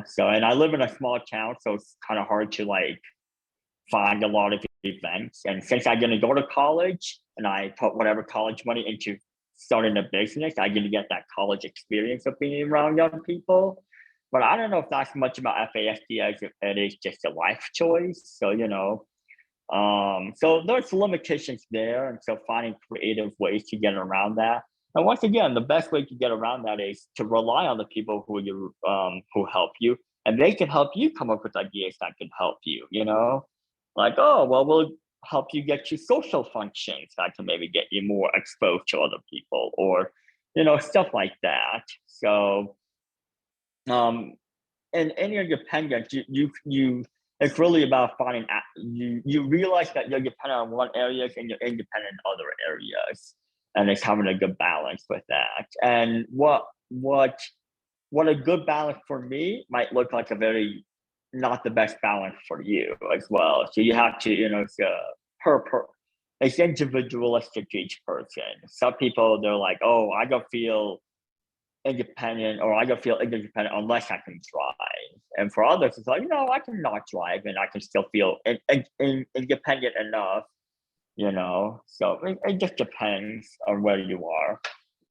so, and I live in a small town, so it's kind of hard to like find a lot of events. And since I'm going to go to college and I put whatever college money into starting a business, I'm going to get that college experience of being around young people. But I don't know if that's much about FASD as it is just a life choice. So, so there's limitations there. And so finding creative ways to get around that. And once again, the best way to get around that is to rely on the people who help you, and they can help you come up with ideas that can help you. Like, oh well, we'll help you get to social functions that can maybe get you more exposed to other people, or stuff like that. So and you're independent, you it's really about finding you realize that you're dependent on one area and you're independent in other areas, and it's having a good balance with that. And what a good balance for me might look like a very not the best balance for you as well. So you have to, it's it's individualistic to each person. Some people, they're like, oh, I don't feel independent, or I don't feel independent unless I can drive. And for others, it's like, I can not drive and I can still feel independent enough, So it just depends on where you are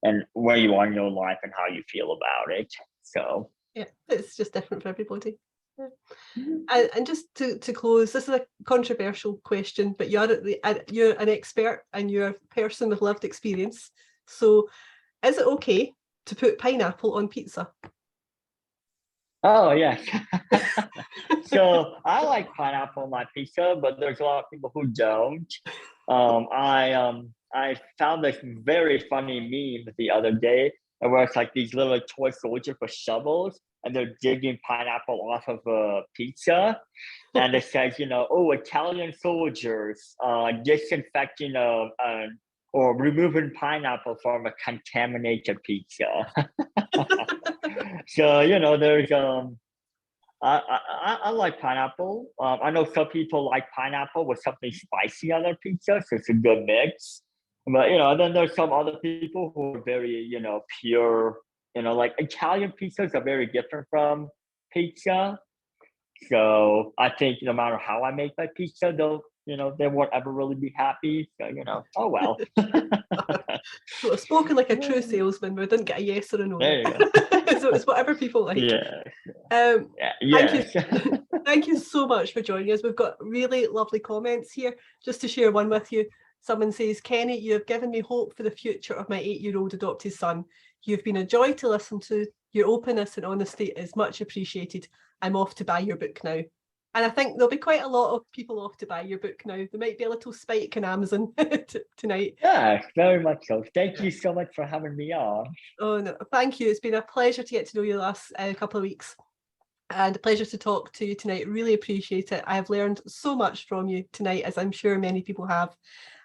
and where you are in your life and how you feel about it. So yeah, it's just different for everybody. Yeah. Mhm. And just to close, this is a controversial question, but you're an expert and you're a person with lived experience. So is it okay to put pineapple on pizza? Oh, yes. So I like pineapple on my pizza, but there's a lot of people who don't. I found this very funny meme the other day where it's like these little toy soldiers with shovels, and they're digging pineapple off of a pizza, and it says, oh, Italian soldiers disinfecting or removing pineapple from a contaminated pizza. So there's I like pineapple. I know some people like pineapple with something spicy on their pizza, so it's a good mix. But then there's some other people who are very pure. Like Italian pizzas are very different from pizza. So I think no matter how I make my pizza, they won't ever really be happy. So oh well. Well, spoken like a true salesman, we didn't get a yes or a no. There you go. So it's whatever people like. Yeah. Yes. Thank you so much for joining us. We've got really lovely comments here. Just to share one with you, someone says, Kenny, you have given me hope for the future of my 8-year-old adopted son. You've been a joy to listen to. Your openness and honesty is much appreciated. I'm off to buy your book now. And I think there'll be quite a lot of people off to buy your book now. There might be a little spike in Amazon tonight. Yeah, very much so. Thank you so much for having me on. Oh, no, thank you. It's been a pleasure to get to know you the last couple of weeks, and a pleasure to talk to you tonight. Really appreciate it. I have learned so much from you tonight, as I'm sure many people have,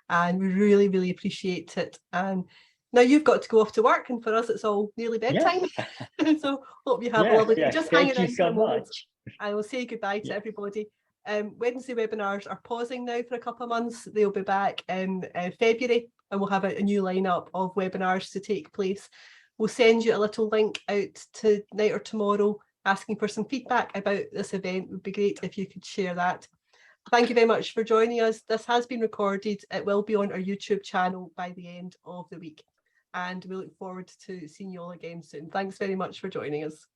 and we really, really appreciate it. And now you've got to go off to work, and for us, it's all nearly bedtime. Yeah. So hope you have a lovely day. Just hang around for a moment. I will say goodbye to everybody. Wednesday webinars are pausing now for a couple of months. They'll be back in February, and we'll have a new lineup of webinars to take place. We'll send you a little link out tonight or tomorrow asking for some feedback about this event. It would be great if you could share that. Thank you very much for joining us. This has been recorded. It will be on our YouTube channel by the end of the week. And we look forward to seeing you all again soon. Thanks very much for joining us.